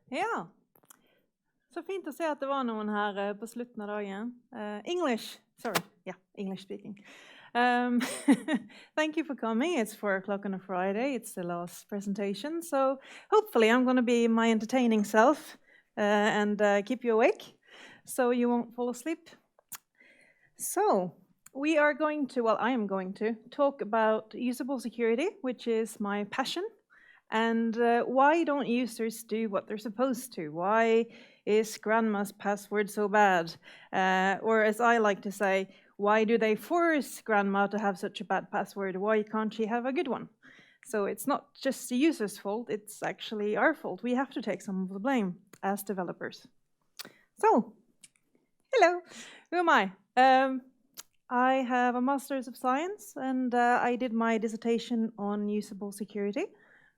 Ja, så fint å se at det var noen her på slutten av dagen. English speaking. Thank you for coming. It's 4 o'clock on a Friday. It's the last presentation. So hopefully I'm going to be my entertaining self and keep you awake so you won't fall asleep. So we are going to, I am going to talk about usable security, which is my passion. And why don't users do what they're supposed to? Why is grandma's password so bad? Or as I like to say, why do they force grandma to have such a bad password? Why can't she have a good one? So it's not just the user's fault, it's actually our fault. We have to take some of the blame as developers. So, hello, who am I? I have a Master's of Science, and I did my dissertation on usable security,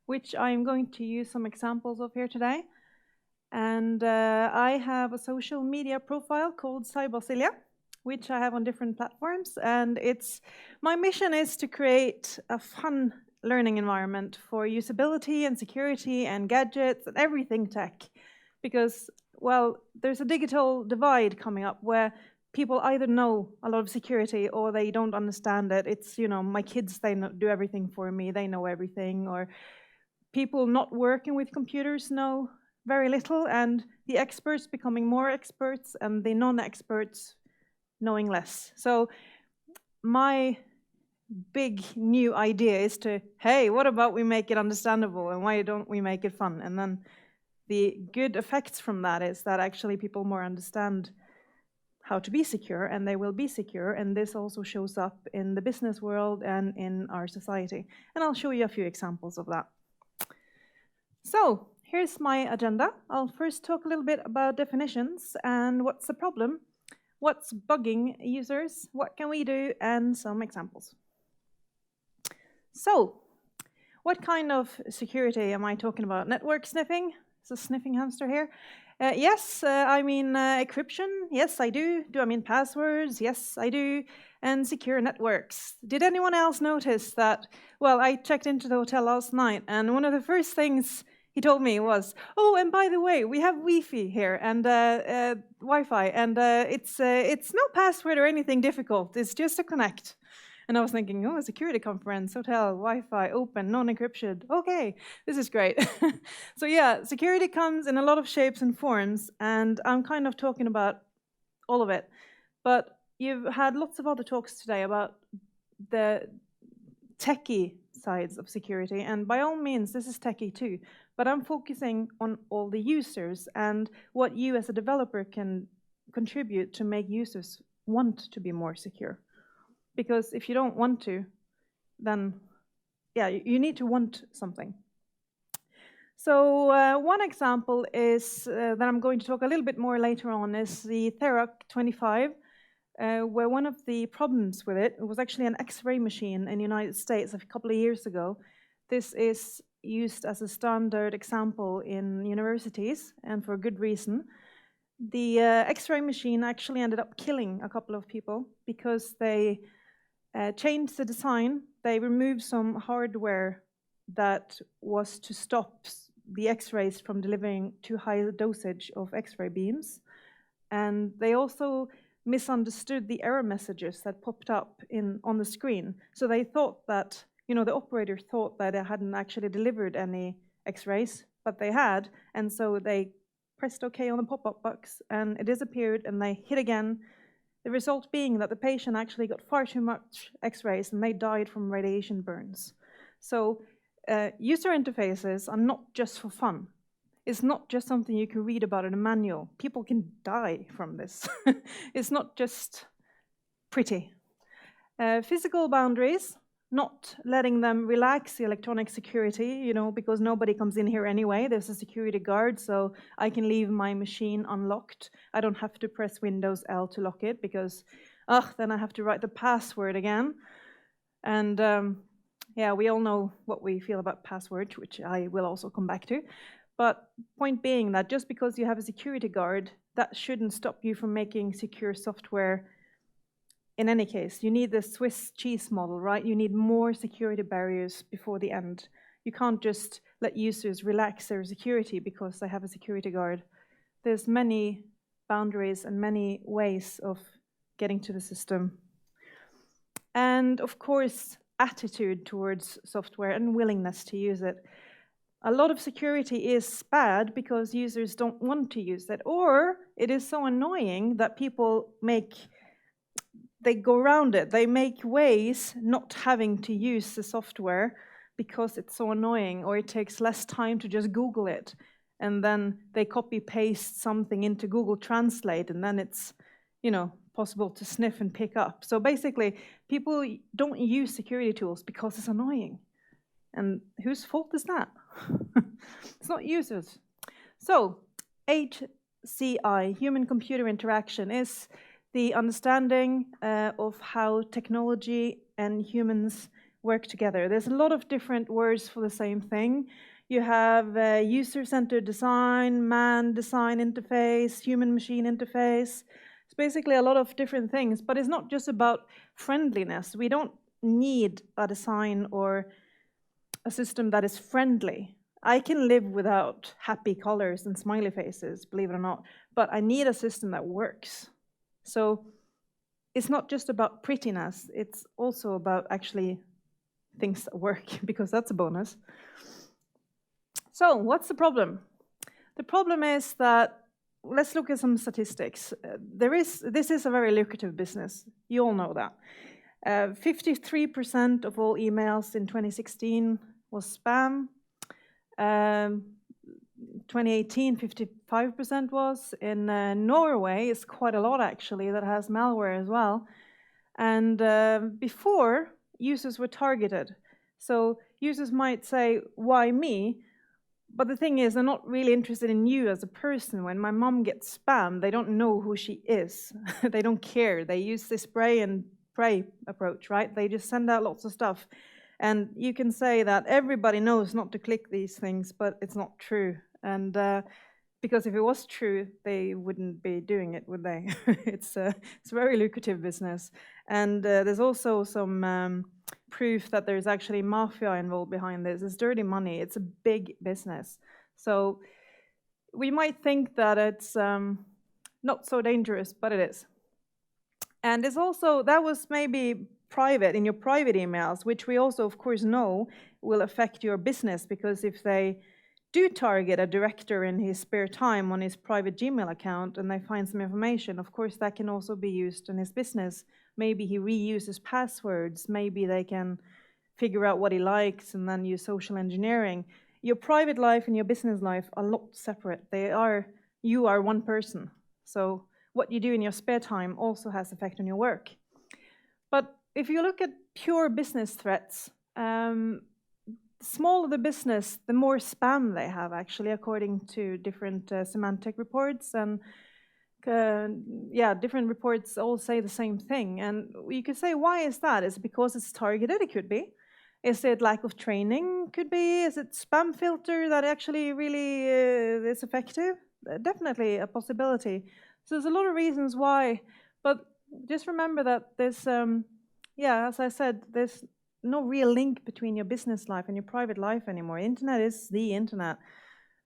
which I'm going to use some examples of here today. And I have a social media profile called Silje, which I have on different platforms. And my mission is to create a fun learning environment for usability and security and gadgets and everything tech. Because, well, there's a digital divide coming up where people either know a lot of security or they don't understand it. It's, my kids, they do everything for me, they know everything, or people not working with computers know very little, and the experts becoming more experts, and the non-experts knowing less. So my big new idea is to, hey, what about we make it understandable, and why don't we make it fun? And then the good effects from that is that actually people more understand how to be secure, and they will be secure, and this also shows up in the business world and in our society. And I'll show you a few examples of that. So here's my agenda. I'll first talk a little bit about definitions and what's the problem, what's bugging users, what can we do, and some examples. So what kind of security am I talking about? Network sniffing? It's a sniffing hamster here. Yes, I mean encryption. Yes, I do. Do I mean passwords? Yes, I do. And secure networks. Did anyone else notice that? Well, I checked into the hotel last night, and one of the first things he told me was, oh, and by the way, we have Wi-Fi here and Wi-Fi, and it's no password or anything difficult. It's just to connect. And I was thinking, oh, a security conference, hotel, Wi-Fi, open, non-encrypted. Okay, this is great. So yeah, security comes in a lot of shapes and forms, and I'm kind of talking about all of it. But you've had lots of other talks today about the techie sides of security, and by all means, this is techie too. But I'm focusing on all the users and what you as a developer can contribute to make users want to be more secure. Because if you don't want to, then, yeah, you need to want something. So one example is that I'm going to talk a little bit more later on is the threaths 25, where one of the problems with it was actually an X-ray machine in the United States a couple of years ago. This is used as a standard example in universities, and for good reason. The X-ray machine actually ended up killing a couple of people because they changed the design. They removed some hardware that was to stop the X-rays from delivering too high dosage of X-ray beams. And they also misunderstood the error messages that popped up on the screen. So they thought that, the operator thought that they hadn't actually delivered any X-rays, but they had. And so they pressed OK on the pop-up box, and it disappeared, and they hit again. The result being that the patient actually got far too much X-rays, and they died from radiation burns. So user interfaces are not just for fun. It's not just something you can read about in a manual. People can die from this. It's not just pretty. Physical boundaries, not letting them relax the electronic security, because nobody comes in here anyway. There's a security guard, so I can leave my machine unlocked. I don't have to press Windows L to lock it because, then I have to write the password again. And yeah, we all know what we feel about passwords, which I will also come back to. But point being that just because you have a security guard, that shouldn't stop you from making secure software. In any case, you need the Swiss cheese model, right? You need more security barriers before the end. You can't just let users relax their security because they have a security guard. There's many boundaries and many ways of getting to the system. And of course, attitude towards software and willingness to use it. A lot of security is bad because users don't want to use it, or it is so annoying that people they go around it. They make ways not having to use the software because it's so annoying, or it takes less time to just Google it. And then they copy paste something into Google Translate, and then it's, possible to sniff and pick up. So basically, people don't use security tools because it's annoying. And whose fault is that? It's not users. So HCI, human-computer interaction, is the understanding of how technology and humans work together. There's a lot of different words for the same thing. You have user-centered design, man-design interface, human-machine interface. It's basically a lot of different things, but it's not just about friendliness. We don't need a design or a system that is friendly. I can live without happy colors and smiley faces, believe it or not, but I need a system that works. So it's not just about prettiness, it's also about actually things that work, because that's a bonus. So what's the problem? The problem is that, let's look at some statistics. This is a very lucrative business. You all know that. 53% of all emails in 2016 was spam. 2018, 55% was. In Norway, it's quite a lot actually that has malware as well. And before, users were targeted. So users might say, why me? But the thing is, they're not really interested in you as a person. When my mom gets spammed, they don't know who she is. They don't care. They use this spray and pray approach, right? They just send out lots of stuff. And you can say that everybody knows not to click these things, but it's not true. And because if it was true, they wouldn't be doing it, would they? It's a very lucrative business. And there's also some proof that there's actually mafia involved behind this. It's dirty money. It's a big business. So we might think that it's not so dangerous, but it is. And it's also, that was maybe private, in your private emails, which we also, of course, know will affect your business, because if they do target a director in his spare time on his private Gmail account and they find some information, of course, that can also be used in his business. Maybe he reuses passwords. Maybe they can figure out what he likes and then use social engineering. Your private life and your business life are a lot separate. You are one person. So what you do in your spare time also has effect on your work. But if you look at pure business threats, the smaller the business, the more spam they have, actually, according to different semantic reports. And different reports all say the same thing. And you could say, why is that? Is it because it's targeted? It could be. Is it lack of training? Could be. Is it spam filter that actually really is effective? Definitely a possibility. So there's a lot of reasons why. But just remember that there's, as I said, there's no real link between your business life and your private life anymore. Internet is the internet.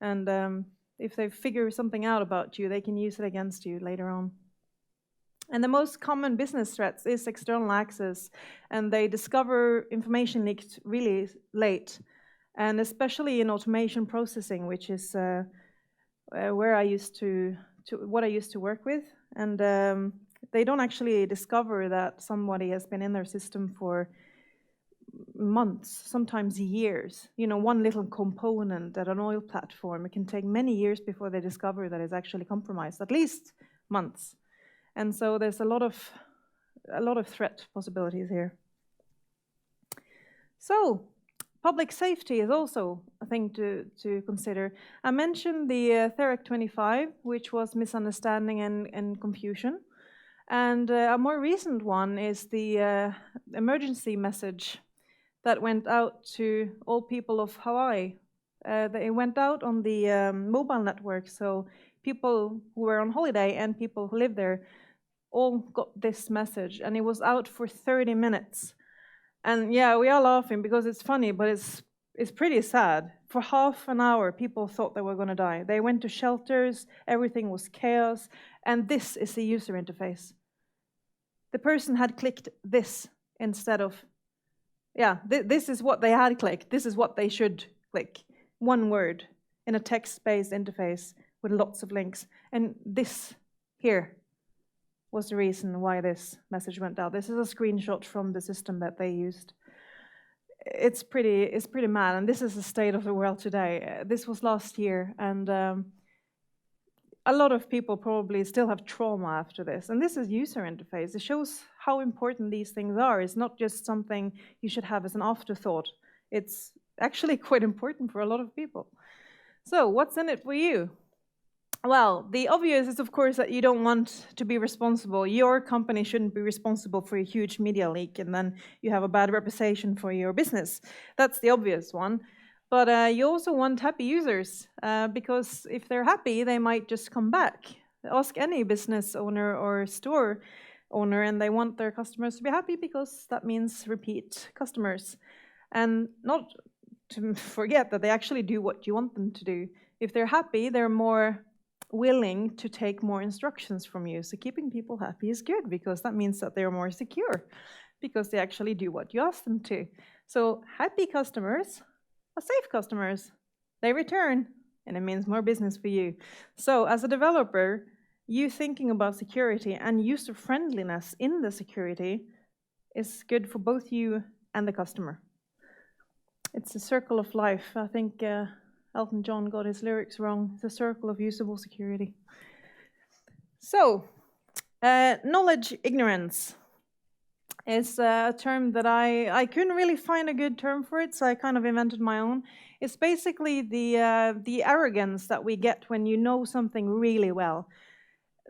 And if they figure something out about you, they can use it against you later on. And the most common business threats is external access. And they discover information leaked really late. And especially in automation processing, which is where I used to what I used to work with. And they don't actually discover that somebody has been in their system for months, sometimes years. One little component at an oil platform, it can take many years before they discover that it's actually compromised, at least months. And so there's a lot of threat possibilities here. So public safety is also a thing to consider. I mentioned the threat 25, which was misunderstanding and confusion. And a more recent one is the emergency message that went out to all people of Hawaii. They went out on the mobile network, so people who were on holiday and people who lived there all got this message, and it was out for 30 minutes. And yeah, we are laughing because it's funny, but it's is pretty sad. For half an hour, people thought they were going to die. They went to shelters, everything was chaos, and this is the user interface. The person had clicked this instead of, this is what they had clicked. This is what they should click. One word in a text-based interface with lots of links. And this here was the reason why this message went out. This is a screenshot from the system that they used. It's pretty mad, and this is the state of the world today. This was last year, and a lot of people probably still have trauma after this. And this is user interface. It shows how important these things are. It's not just something you should have as an afterthought. It's actually quite important for a lot of people. So what's in it for you? Well, the obvious is, of course, that you don't want to be responsible. Your company shouldn't be responsible for a huge media leak, and then you have a bad reputation for your business. That's the obvious one. But you also want happy users, because if they're happy, they might just come back. Ask any business owner or store owner, and they want their customers to be happy because that means repeat customers. And not to forget that they actually do what you want them to do. If they're happy, they're more willing to take more instructions from you. So keeping people happy is good, because that means that they're more secure, because they actually do what you ask them to. So happy customers are safe customers. They return, and it means more business for you. So as a developer, you thinking about security and user-friendliness in the security is good for both you and the customer. It's a circle of life. I think Elton John got his lyrics wrong. It's a circle of usable security. So, knowledge ignorance is a term that I couldn't really find a good term for it, so I kind of invented my own. It's basically the arrogance that we get when you know something really well.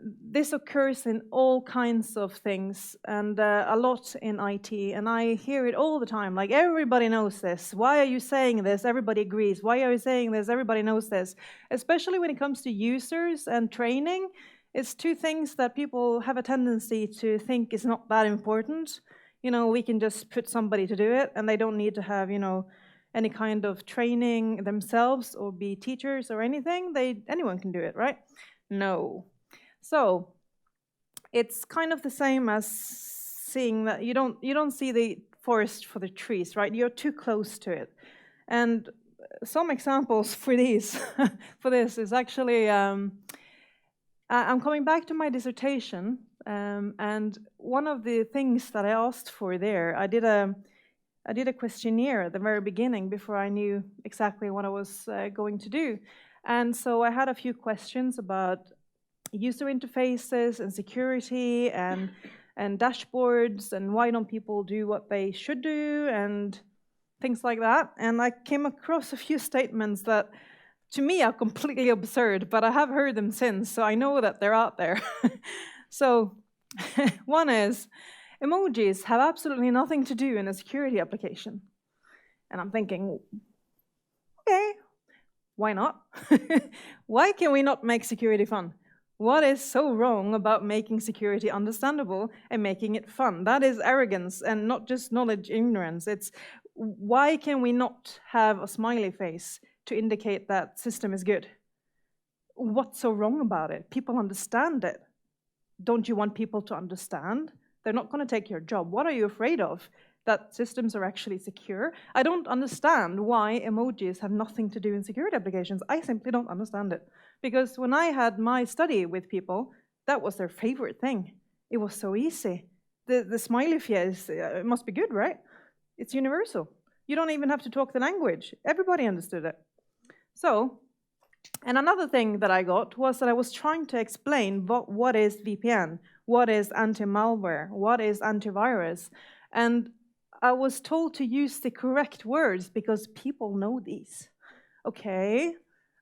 This occurs in all kinds of things, and a lot in IT, and I hear it all the time, like, everybody knows this. Why are you saying this? Everybody agrees. Why are you saying this? Everybody knows this. Especially when it comes to users and training, it's two things that people have a tendency to think is not that important. You know, we can just put somebody to do it, and they don't need to have, you know, any kind of training themselves or be teachers or anything. Anyone can do it, right? No. So it's kind of the same as seeing that you don't see the forest for the trees, right? You're too close to it. And some examples for these for this is actually I'm coming back to my dissertation, and one of the things that I asked for there, I did a questionnaire at the very beginning before I knew exactly what I was going to do. And so I had a few questions about user interfaces and security and dashboards, and why don't people do what they should do and things like that. And I came across a few statements that to me are completely absurd, but I have heard them since, so I know that they're out there. So one is, emojis have absolutely nothing to do in a security application. And I'm thinking, okay, why not? Why can we not make security fun? What is so wrong about making security understandable and making it fun? That is arrogance, and not just knowledge ignorance. It's why can we not have a smiley face to indicate that system is good? What's so wrong about it? People understand it. Don't you want people to understand? They're not going to take your job. What are you afraid of? That systems are actually secure? I don't understand why emojis have nothing to do in security applications. I simply don't understand it. Because when I had my study with people, that was their favorite thing. It was so easy. The smiley face, it must be good, right? It's universal. You don't even have to talk the language. Everybody understood it. So, and another thing that I got was that I was trying to explain what is VPN, what is anti-malware, what is antivirus. And I was told to use the correct words because people know these. Okay,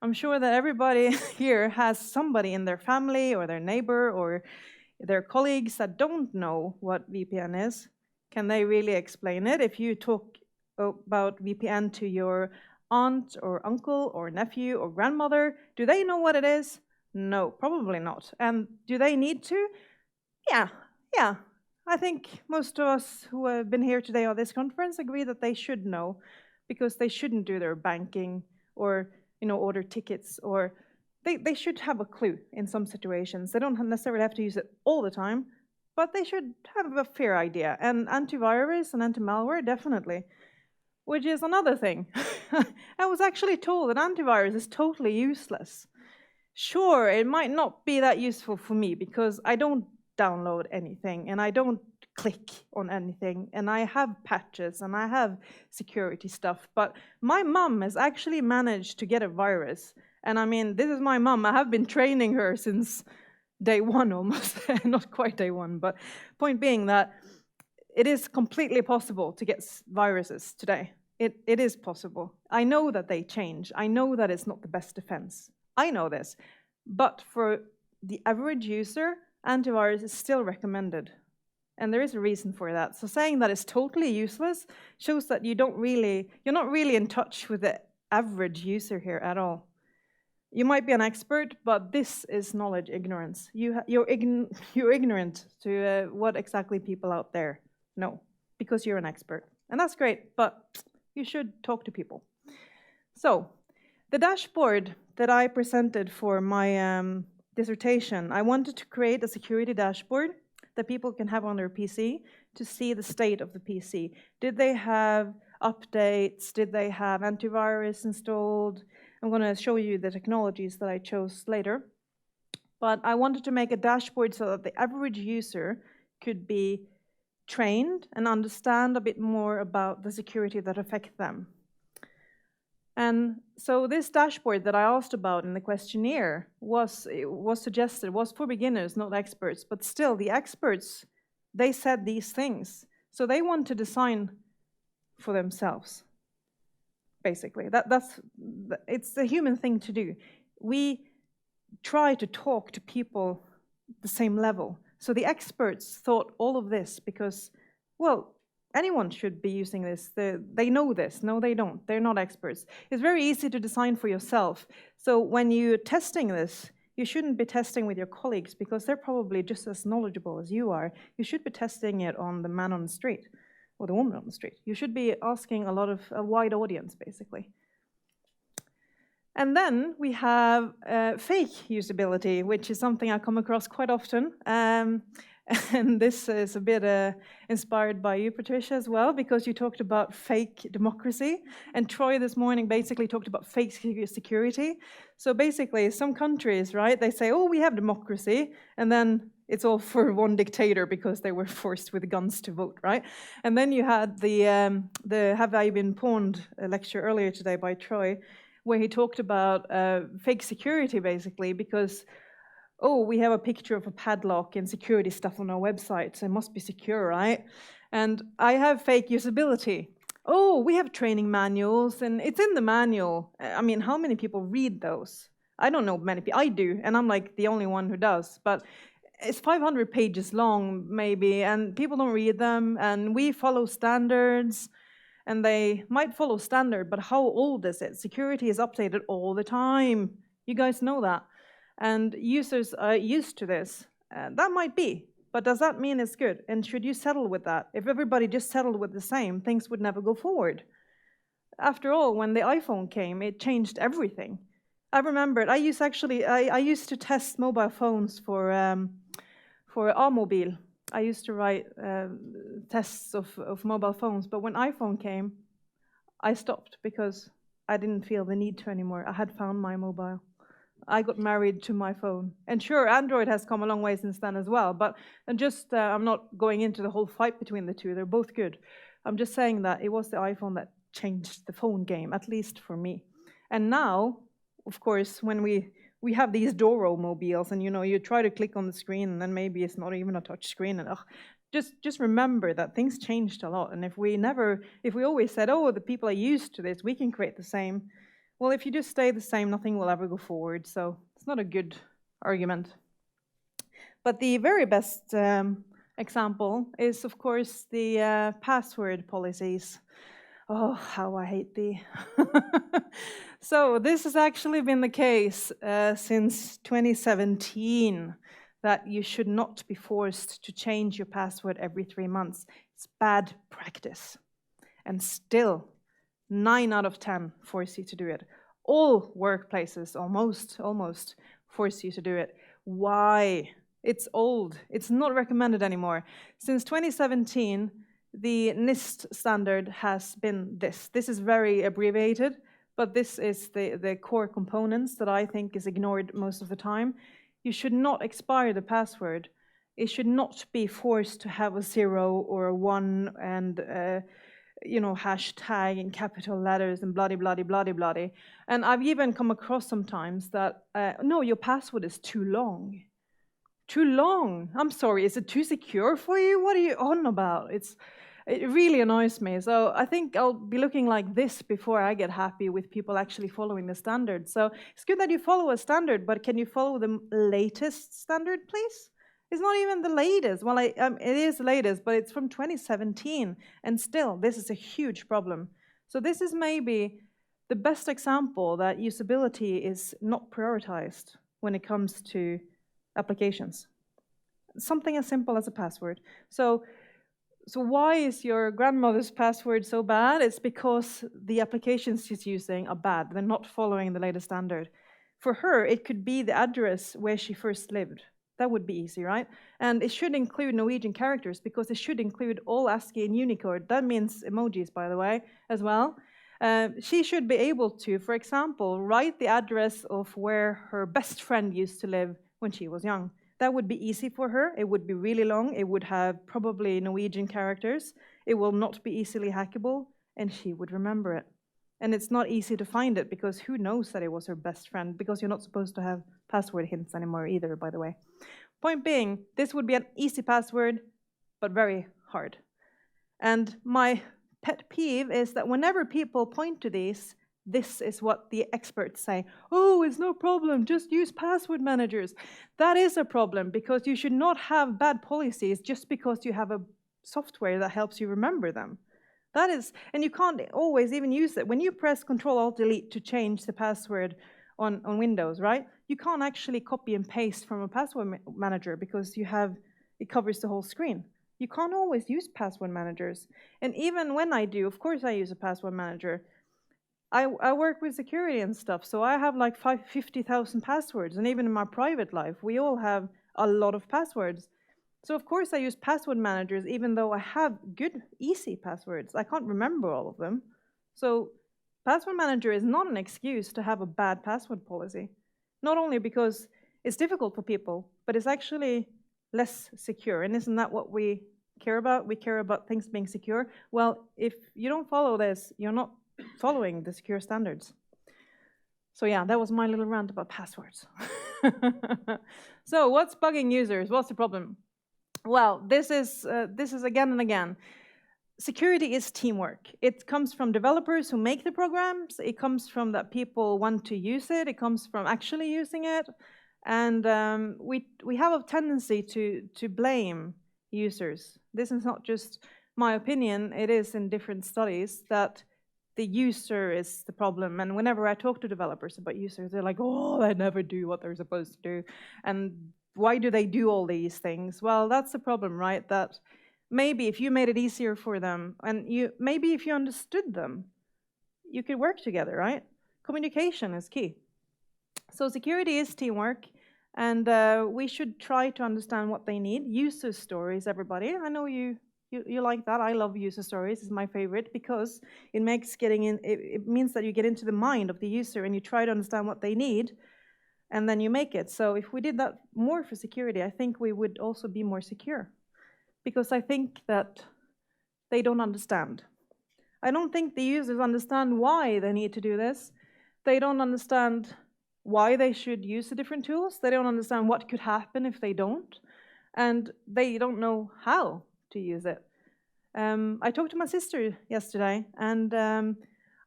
I'm sure that everybody here has somebody in their family or their neighbor or their colleagues that don't know what VPN is. Can they really explain it? If you talk about VPN to your aunt or uncle or nephew or grandmother, do they know what it is? No, probably not. And do they need to? Yeah. I think most of us who have been here today on this conference agree that they should know, because they shouldn't do their banking or order tickets, or they should have a clue in some situations. They don't necessarily have to use it all the time, but they should have a fair idea. And antivirus and anti-malware, definitely. Which is another thing. I was actually told that antivirus is totally useless. Sure, it might not be that useful for me because I don't download anything and I don't click on anything, and I have patches and I have security stuff, but my mom has actually managed to get a virus. And I mean, this is my mom. I have been training her since day one almost. Not quite day one, but point being that it is completely possible to get viruses today. It is possible. I know that they change. I know that it's not the best defense. I know this. But for the average user, antivirus is still recommended. And there is a reason for that. So saying that it's totally useless shows that you're not really in touch with the average user here at all. You might be an expert, but this is knowledge ignorance. You're ignorant to what exactly people out there know, because you're an expert. And that's great, but you should talk to people. So the dashboard that I presented for my dissertation, I wanted to create a security dashboard that people can have on their PC to see the state of the PC. Did they have updates? Did they have antivirus installed? I'm going to show you the technologies that I chose later. But I wanted to make a dashboard so that the average user could be trained and understand a bit more about the security that affects them. And so this dashboard that I asked about in the questionnaire was for beginners, not experts, but still the experts, they said these things. So they want to design for themselves, basically. It's a human thing to do. We try to talk to people the same level. So the experts thought all of this because, well, anyone should be using this. They know this. No, they don't. They're not experts. It's very easy to design for yourself. So when you're testing this, you shouldn't be testing with your colleagues because they're probably just as knowledgeable as you are. You should be testing it on the man on the street or the woman on the street. You should be asking a wide audience, basically. And then we have fake usability, which is something I come across quite often. And this is a bit inspired by you, Patricia, as well, because you talked about fake democracy. And Troy this morning basically talked about fake security. So basically, some countries, right, they say, oh, we have democracy. And then it's all for one dictator because they were forced with guns to vote, right? And then you had the Have I Been Pawned lecture earlier today by Troy, where he talked about fake security, basically, because oh, we have a picture of a padlock and security stuff on our website, so it must be secure, right? And I have fake usability. Oh, we have training manuals, and it's in the manual. I mean, how many people read those? I don't know many people. I do, and I'm like the only one who does. But it's 500 pages long, maybe, and people don't read them, and we follow standards, and they might follow standard, but how old is it? Security is updated all the time. You guys know that. And users are used to this. That might be, but does that mean it's good? And should you settle with that? If everybody just settled with the same, things would never go forward. After all, when the iPhone came, it changed everything. I remembered, I used to test mobile phones for Amobile. I used to write tests of mobile phones, but when iPhone came, I stopped because I didn't feel the need to anymore. I had found my mobile. I got married to my phone. And sure, Android has come a long way since then as well, but I'm not going into the whole fight between the two. They're both good. I'm just saying that it was the iPhone that changed the phone game, at least for me. And now, of course, when we have these Doro mobiles and you try to click on the screen and then maybe it's not even a touch screen, and just remember that things changed a lot. And if we always said, oh, the people are used to this, we can create the same. Well, if you just stay the same, nothing will ever go forward. So it's not a good argument. But the very best example is, of course, the password policies. Oh, how I hate the. So this has actually been the case since 2017, that you should not be forced to change your password every 3 months. It's bad practice. And still, 9 out of 10 force you to do it. All workplaces almost force you to do it. Why? It's old. It's not recommended anymore. Since 2017, the NIST standard has been this. This is very abbreviated, but this is the core components that I think is ignored most of the time. You should not expire the password. It should not be forced to have a 0 or a 1 and hashtag in capital letters and bloody. And I've even come across sometimes that, no, your password is too long. Too long. I'm sorry, is it too secure for you? What are you on about? It really annoys me. So I think I'll be looking like this before I get happy with people actually following the standard. So it's good that you follow a standard, but can you follow the latest standard, please? It's not even the latest. Well, it is the latest, but it's from 2017. And still, this is a huge problem. So this is maybe the best example that usability is not prioritized when it comes to applications. Something as simple as a password. So why is your grandmother's password so bad? It's because the applications she's using are bad. They're not following the latest standard. For her, it could be the address where she first lived. That would be easy, right? And it should include Norwegian characters because it should include all ASCII and Unicode. That means emojis, by the way, as well. She should be able to, for example, write the address of where her best friend used to live when she was young. That would be easy for her. It would be really long. It would have probably Norwegian characters. It will not be easily hackable, and she would remember it. And it's not easy to find it because who knows that it was her best friend, because you're not supposed to have password hints anymore either, by the way. Point being, this would be an easy password, but very hard. And my pet peeve is that whenever people point to these, this is what the experts say. Oh, it's no problem, just use password managers. That is a problem because you should not have bad policies just because you have a software that helps you remember them. That is, and you can't always even use it. When you press Ctrl-Alt-Delete to change the password on Windows, right? You can't actually copy and paste from a password manager because it covers the whole screen. You can't always use password managers. And even when I do, of course I use a password manager. I work with security and stuff, so I have like 50,000 passwords. And even in my private life, we all have a lot of passwords. So of course I use password managers, even though I have good, easy passwords. I can't remember all of them. So password manager is not an excuse to have a bad password policy. Not only because it's difficult for people, but it's actually less secure. And isn't that what we care about? We care about things being secure. Well, if you don't follow this, you're not following the secure standards. So yeah, that was my little rant about passwords. So what's bugging users? What's the problem? Well, this is again and again. Security is teamwork. It comes from developers who make the programs. It comes from that people want to use it. It comes from actually using it. And we have a tendency to blame users. This is not just my opinion. It is in different studies that the user is the problem. And whenever I talk to developers about users, they're like, oh, they never do what they're supposed to do. And why do they do all these things? Well, that's the problem, right? That maybe if you made it easier for them, and maybe if you understood them, you could work together, right? Communication is key. So security is teamwork, and we should try to understand what they need. User stories, everybody. I know you like that. I love user stories. It's my favorite because it makes it means that you get into the mind of the user and you try to understand what they need, and then you make it. So if we did that more for security, I think we would also be more secure. Because I think that they don't understand. I don't think the users understand why they need to do this. They don't understand why they should use the different tools. They don't understand what could happen if they don't. And they don't know how to use it. I talked to my sister yesterday, and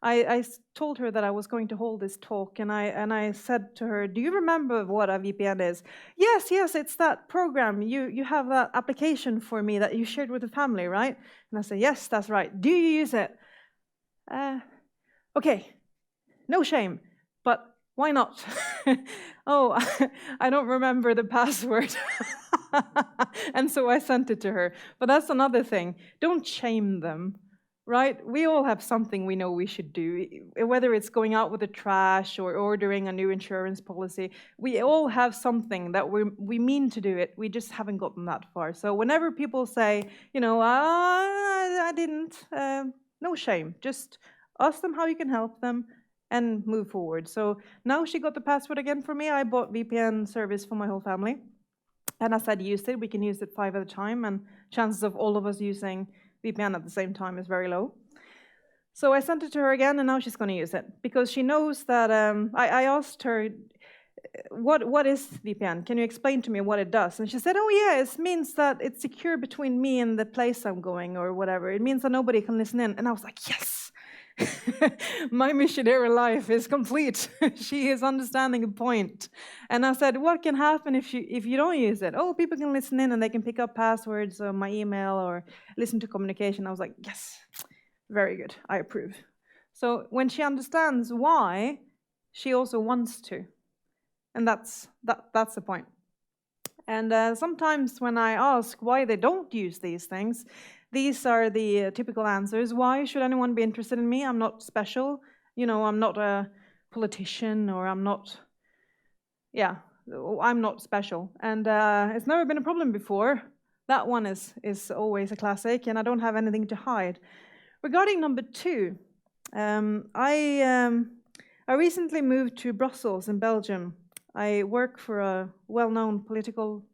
I told her that I was going to hold this talk, and I said to her, do you remember what a VPN is? Yes, it's that program. You have that application for me that you shared with the family, right? And I said, yes, that's right. Do you use it? Okay, no shame, but why not? Oh, I don't remember the password. And so I sent it to her. But that's another thing. Don't shame them. right? We all have something we know we should do, whether it's going out with the trash or ordering a new insurance policy. We all have something that we mean to do it. We just haven't gotten that far. So whenever people say, I didn't, no shame. Just ask them how you can help them and move forward. So now she got the password again for me. I bought VPN service for my whole family. And as I'd used it, we can use it 5 at a time, and chances of all of us using VPN at the same time is very low. So I sent it to her again, and now she's going to use it because she knows that I asked her, what is VPN? Can you explain to me what it does? And she said, oh yeah, it means that it's secure between me and the place I'm going or whatever. It means that nobody can listen in. And I was like, yes. My missionary life is complete. She is understanding a point. And I said, what can happen if you don't use it? Oh, people can listen in and they can pick up passwords or my email or listen to communication. I was like, yes, very good. I approve. So when she understands why, she also wants to. And that's the point. And sometimes when I ask why they don't use these things, these are the typical answers. Why should anyone be interested in me? I'm not special. I'm not a politician, or I'm not special. And it's never been a problem before. That one is always a classic, and I don't have anything to hide. Regarding number 2, I recently moved to Brussels in Belgium. I work for a well-known political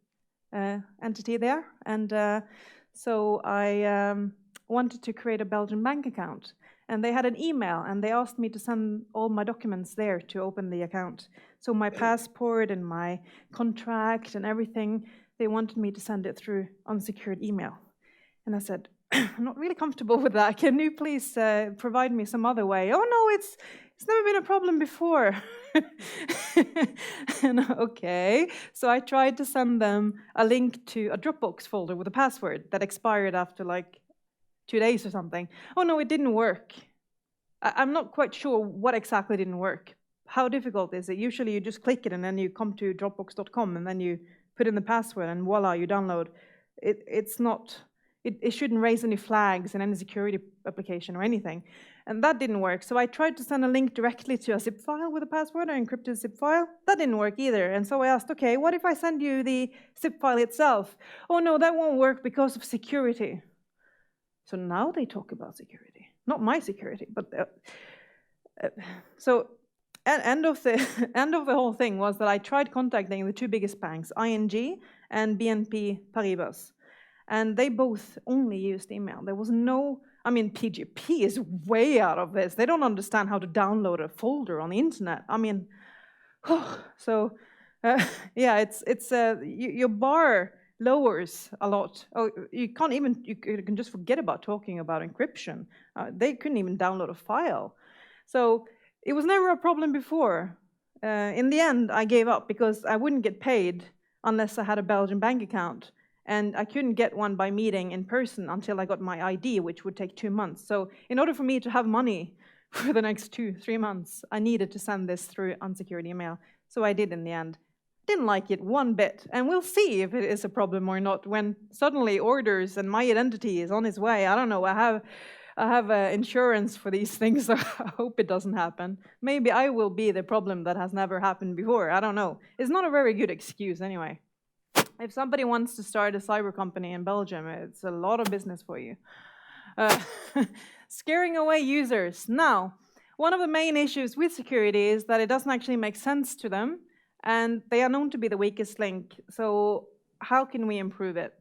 entity there, and so I wanted to create a Belgian bank account. And they had an email, and they asked me to send all my documents there to open the account. So my passport and my contract and everything, they wanted me to send it through unsecured email. And I said, I'm not really comfortable with that. Can you please provide me some other way? Oh, no, it's never been a problem before. And, okay, so I tried to send them a link to a Dropbox folder with a password that expired after like 2 days or something. Oh, no, it didn't work. I'm not quite sure what exactly didn't work. How difficult is it? Usually you just click it and then you come to dropbox.com and then you put in the password and voila, you download. It shouldn't raise any flags in any security application or anything. And that didn't work. So I tried to send a link directly to a zip file with a password, an encrypted zip file. That didn't work either. And so I asked, okay, what if I send you the zip file itself? Oh no, that won't work because of security. So now they talk about security. Not my security, but so end of the whole thing was that I tried contacting the 2 biggest banks, ING and BNP Paribas. And they both only used email. There was no, PGP is way out of this. They don't understand how to download a folder on the internet. Your bar lowers a lot. Oh, you can just forget about talking about encryption. They couldn't even download a file. So it was never a problem before. In the end, I gave up because I wouldn't get paid unless I had a Belgian bank account. And I couldn't get one by meeting in person until I got my ID, which would take 2 months. So in order for me to have money for the next 2-3 months, I needed to send this through unsecured email. So I did in the end. Didn't like it one bit. And we'll see if it is a problem or not when suddenly orders and my identity is on its way. I don't know. I have insurance for these things, so I hope it doesn't happen. Maybe I will be the problem that has never happened before. I don't know. It's not a very good excuse anyway. If somebody wants to start a cyber company in Belgium, it's a lot of business for you. Scaring away users. Now, one of the main issues with security is that it doesn't actually make sense to them, and they are known to be the weakest link. So how can we improve it?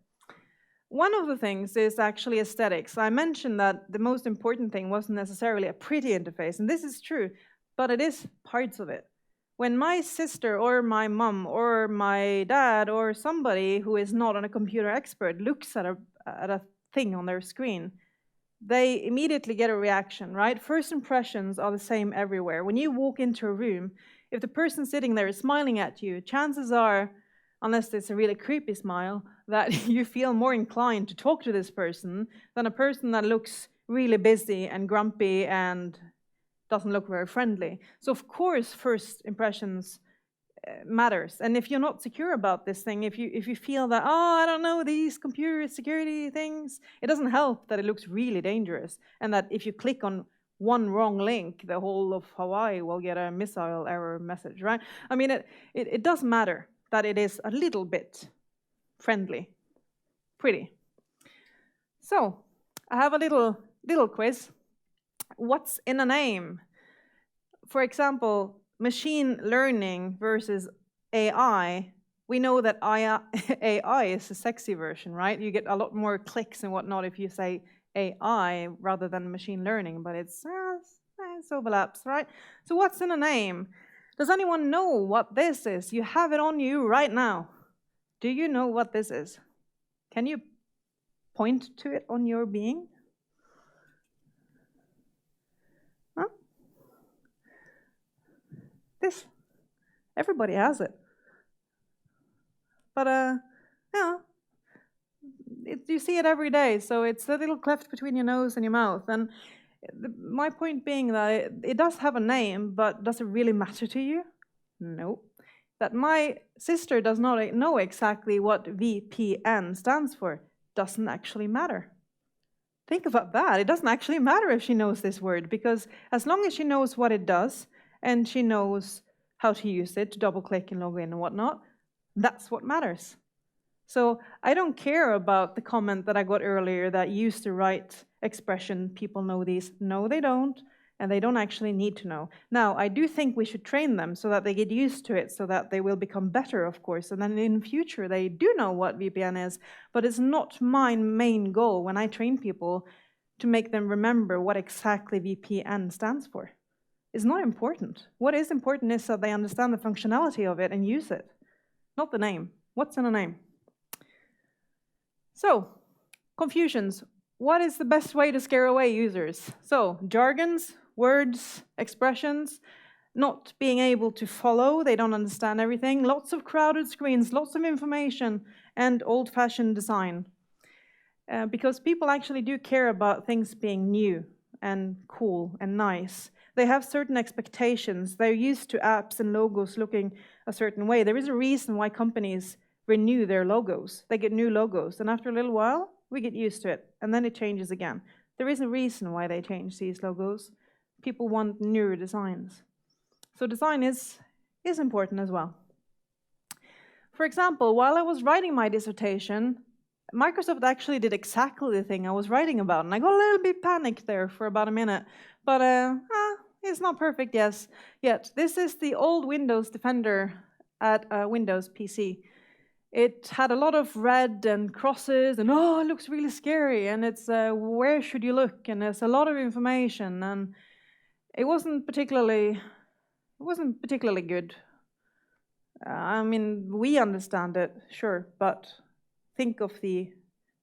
One of the things is actually aesthetics. I mentioned that the most important thing wasn't necessarily a pretty interface, and this is true, but it is parts of it. When my sister or my mom or my dad or somebody who is not a computer expert looks at a thing on their screen, they immediately get a reaction, right? First impressions are the same everywhere. When you walk into a room, if the person sitting there is smiling at you, chances are, unless it's a really creepy smile, that you feel more inclined to talk to this person than a person that looks really busy and grumpy and doesn't look very friendly. So of course, first impressions matters. And if you're not secure about this thing, if you feel that, oh, I don't know, these computer security things, it doesn't help that it looks really dangerous, and that if you click on one wrong link, the whole of Hawaii will get a missile error message, right? I mean, it does matter that it is a little bit friendly, pretty. So I have a little quiz. What's in a name? For example, machine learning versus AI. We know that AI is a sexy version, right? You get a lot more clicks and whatnot if you say AI rather than machine learning, but it's overlaps, right? So what's in a name? Does anyone know what this is? You have it on you right now. Do you know what this is? Can you point to it on your being? Huh? This. Everybody has it. But yeah, you see it every day, so it's a little cleft between your nose and your mouth. And my point being that it does have a name, but does it really matter to you? No. That my sister does not know exactly what VPN stands for doesn't actually matter. Think about that. It doesn't actually matter if she knows this word, because as long as she knows what it does and she knows how to use it to double-click and log in and whatnot, that's what matters. So I don't care about the comment that I got earlier that used the right expression, people know these. No, they don't, and they don't actually need to know. Now, I do think we should train them so that they get used to it, so that they will become better, of course, and then in the future they do know what VPN is, but it's not my main goal when I train people to make them remember what exactly VPN stands for. It's not important. What is important is that they understand the functionality of it and use it, not the name. What's in a name? So, confusions. What is the best way to scare away users? So, jargons, words, expressions, not being able to follow, they don't understand everything, lots of crowded screens, lots of information, and old-fashioned design. Because people actually do care about things being new and cool and nice. They have certain expectations. They're used to apps and logos looking a certain way. There is a reason why companies renew their logos. They get new logos, and after a little while, we get used to it, and then it changes again. There is a reason why they change these logos. People want newer designs. So design is important as well. For example, while I was writing my dissertation, Microsoft actually did exactly the thing I was writing about, and I got a little bit panicked there for about a minute, but it's not perfect yet. This is the old Windows Defender at a Windows PC. It had a lot of red and crosses, and oh, it looks really scary, and it's where should you look, and there's a lot of information, and it wasn't particularly good. I mean, we understand it, sure, but think of the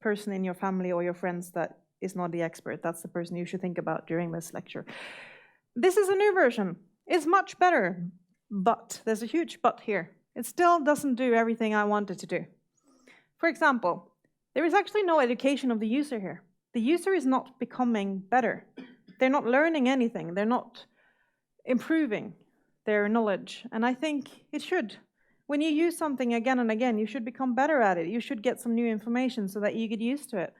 person in your family or your friends that is not the expert. That's the person you should think about during this lecture. This is a new version. It's much better, but there's a huge but here. It still doesn't do everything I want it to do. For example, there is actually no education of the user here. The user is not becoming better. They're not learning anything. They're not improving their knowledge. And I think it should. When you use something again and again, you should become better at it. You should get some new information so that you get used to it.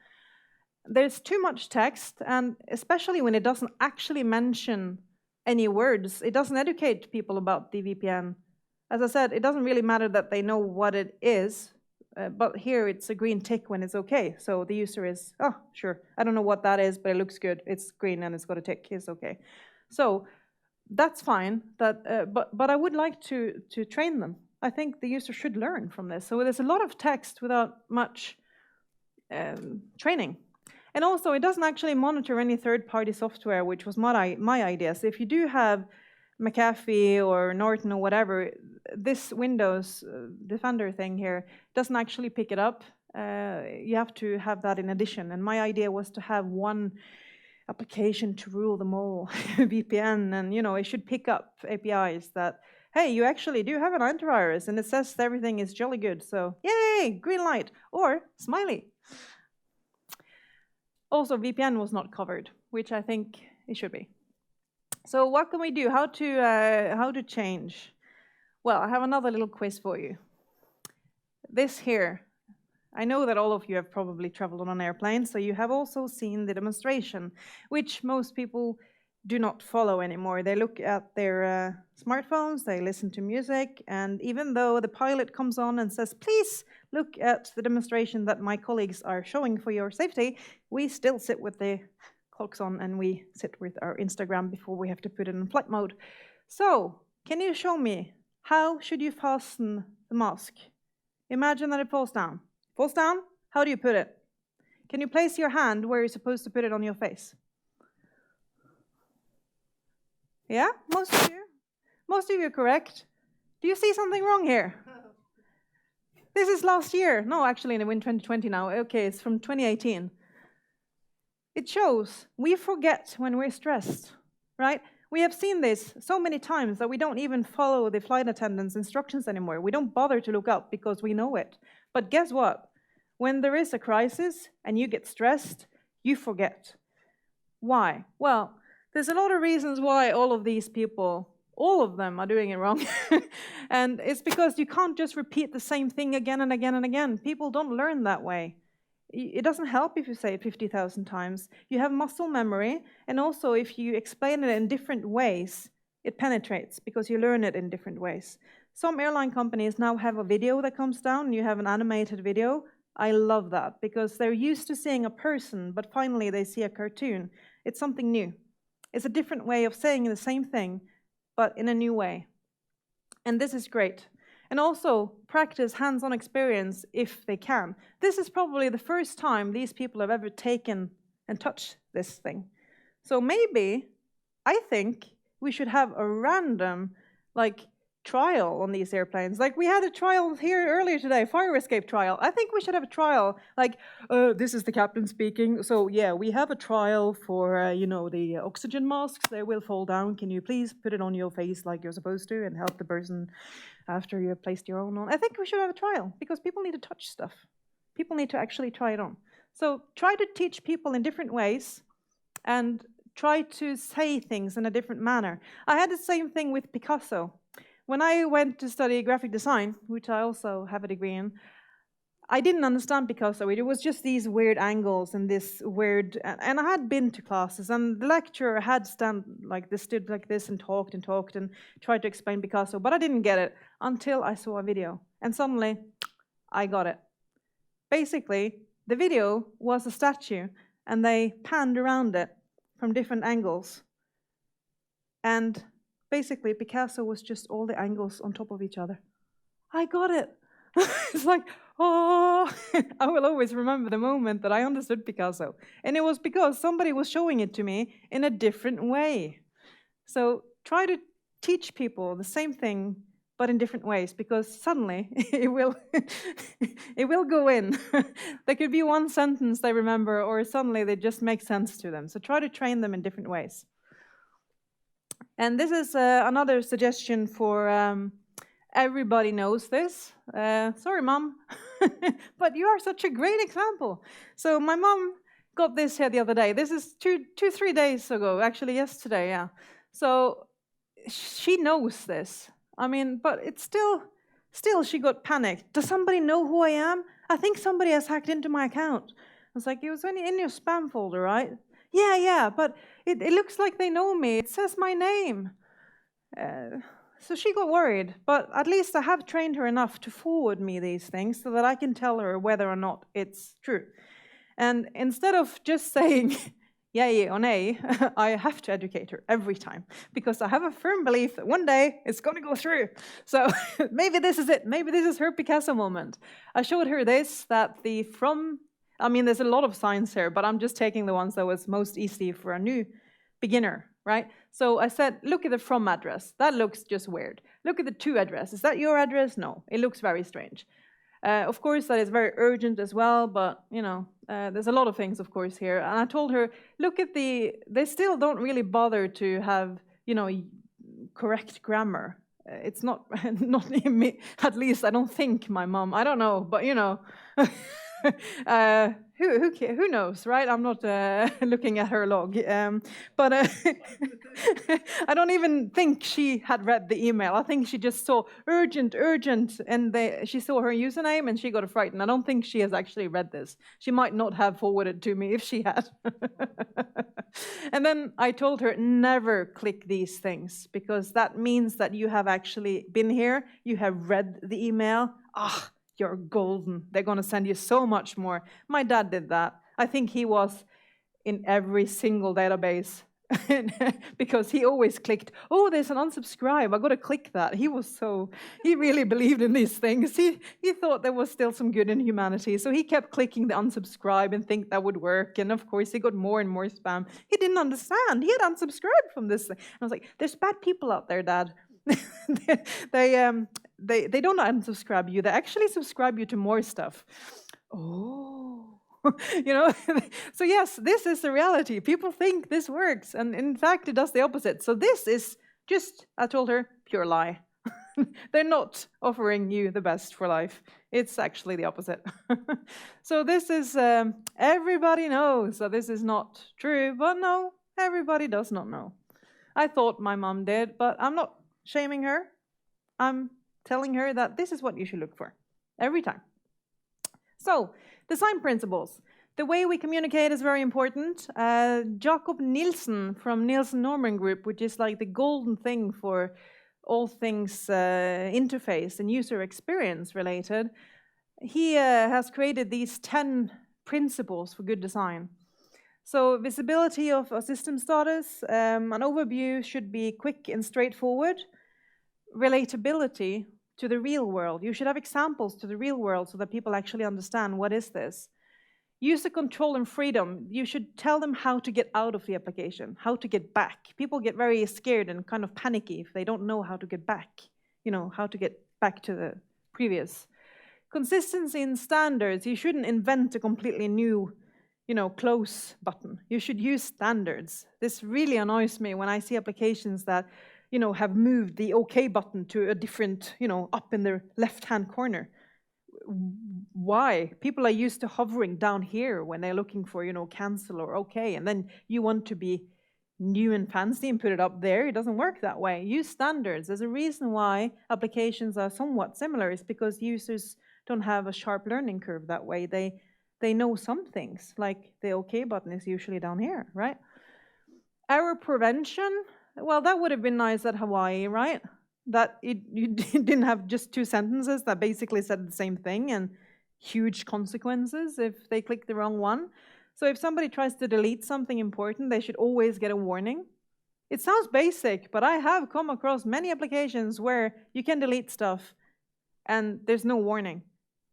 There's too much text, and especially when it doesn't actually mention any words, it doesn't educate people about the VPN. As I said, it doesn't really matter that they know what it is, but here it's a green tick when it's okay. So the user is, oh, sure, I don't know what that is, but it looks good. It's green and it's got a tick, it's okay. So that's fine, but I would like to train them. I think the user should learn from this. So there's a lot of text without much training. And also, it doesn't actually monitor any third-party software, which was my idea. So if you do have McAfee or Norton or whatever, this Windows Defender thing here doesn't actually pick it up. You have to have that in addition. And my idea was to have one application to rule them all, VPN, and it should pick up APIs that, hey, you actually do have an antivirus, and it says everything is jolly good, so yay, green light, or smiley. Also, VPN was not covered, which I think it should be. So what can we do? How to change? Well, I have another little quiz for you. This here, I know that all of you have probably traveled on an airplane, so you have also seen the demonstration, which most people do not follow anymore. They look at their smartphones, they listen to music, and even though the pilot comes on and says, please look at the demonstration that my colleagues are showing for your safety, we still sit with the clocks on and we sit with our Instagram before we have to put it in flight mode. So, can you show me, how should you fasten the mask? Imagine that it falls down. Falls down? How do you put it? Can you place your hand where you're supposed to put it on your face? Yeah, most of you. Most of you are correct. Do you see something wrong here? This is last year. No, actually, in 2020 now. Okay, it's from 2018. It shows we forget when we're stressed, right? We have seen this so many times that we don't even follow the flight attendant's instructions anymore. We don't bother to look up because we know it. But guess what? When there is a crisis and you get stressed, you forget. Why? Well, there's a lot of reasons why all of these people, all of them, are doing it wrong. And it's because you can't just repeat the same thing again and again and again. People don't learn that way. It doesn't help if you say it 50,000 times. You have muscle memory, and also if you explain it in different ways, it penetrates because you learn it in different ways. Some airline companies now have a video that comes down, and you have an animated video. I love that because they're used to seeing a person, but finally they see a cartoon. It's something new. It's a different way of saying the same thing, but in a new way. And this is great. And also practice hands-on experience if they can. This is probably the first time these people have ever taken and touched this thing. So maybe, I think, we should have a random, trial on these airplanes. Like we had a trial here earlier today, fire escape trial. I think we should have a trial, this is the captain speaking. So yeah, we have a trial for, the oxygen masks. They will fall down. Can you please put it on your face like you're supposed to and help the person after you have placed your own on? I think we should have a trial because people need to touch stuff. People need to actually try it on. So try to teach people in different ways and try to say things in a different manner. I had the same thing with Picasso. When I went to study graphic design, which I also have a degree in, I didn't understand Picasso. It was just these weird angles and this weird, and I had been to classes, and the lecturer had stood like this and talked and tried to explain Picasso, but I didn't get it until I saw a video, and suddenly I got it. Basically, the video was a statue, and they panned around it from different angles, and basically, Picasso was just all the angles on top of each other. I got it. It's like, oh, I will always remember the moment that I understood Picasso. And it was because somebody was showing it to me in a different way. So try to teach people the same thing, but in different ways, because suddenly it will go in. There could be one sentence they remember, or suddenly they just make sense to them. So try to train them in different ways. And this is another suggestion for everybody knows this. Sorry, Mom, but you are such a great example. So my mom got this here the other day. This is 3 days ago, actually yesterday, yeah. So she knows this. I mean, but it's still she got panicked. Does somebody know who I am? I think somebody has hacked into my account. I was like, it was only in your spam folder, right? Yeah, but it looks like they know me. It says my name. So she got worried, but at least I have trained her enough to forward me these things so that I can tell her whether or not it's true. And instead of just saying yay or nay, I have to educate her every time because I have a firm belief that one day it's going to go through. So maybe this is it. Maybe this is her Picasso moment. I showed her this, there's a lot of signs here, but I'm just taking the ones that was most easy for a new beginner, right? So I said, look at the from address. That looks just weird. Look at the to address. Is that your address? No, it looks very strange. Of course, that is very urgent as well, but, there's a lot of things, of course, here. And I told her, look at they still don't really bother to have, correct grammar. It's not me, at least I don't think my mom, I don't know, but, who knows, right? I'm not looking at her log. But I don't even think she had read the email. I think she just saw urgent, and she saw her username and she got frightened. I don't think she has actually read this. She might not have forwarded to me if she had. And then I told her, never click these things, because that means that you have actually been here, you have read the email. You're golden. They're going to send you so much more. My dad did that. I think he was in every single database because he always clicked, oh, there's an unsubscribe. I got to click that. He really believed in these things. He thought there was still some good in humanity. So he kept clicking the unsubscribe and think that would work. And of course, he got more and more spam. He didn't understand. He had unsubscribed from this thing. I was like, there's bad people out there, Dad. They don't unsubscribe you. They actually subscribe you to more stuff. Oh. So yes, this is the reality. People think this works, and in fact, it does the opposite. So this is just, I told her, pure lie. They're not offering you the best for life. It's actually the opposite. So this is, everybody knows that this is not true, but no, everybody does not know. I thought my mom did, but I'm not shaming her. I'm telling her that this is what you should look for every time. So, design principles. The way we communicate is very important. Jakob Nielsen from Nielsen Norman Group, which is like the golden thing for all things interface and user experience related, he has created these 10 principles for good design. So visibility of a system status, an overview should be quick and straightforward. Relatability to the real world. You should have examples to the real world so that people actually understand what is this. User control and freedom. You should tell them how to get out of the application, how to get back. People get very scared and kind of panicky if they don't know how to get back, how to get back to the previous. Consistency in standards. You shouldn't invent a completely new, close button. You should use standards. This really annoys me when I see applications that have moved the OK button to a different, up in the left-hand corner. Why? People are used to hovering down here when they're looking for, cancel or OK, and then you want to be new and fancy and put it up there. It doesn't work that way. Use standards. There's a reason why applications are somewhat similar. It's because users don't have a sharp learning curve that way. They know some things, like the OK button is usually down here, right? Error prevention. Well, that would have been nice at Hawaii, right? That you didn't have just 2 sentences that basically said the same thing and huge consequences if they click the wrong one. So if somebody tries to delete something important, they should always get a warning. It sounds basic, but I have come across many applications where you can delete stuff and there's no warning.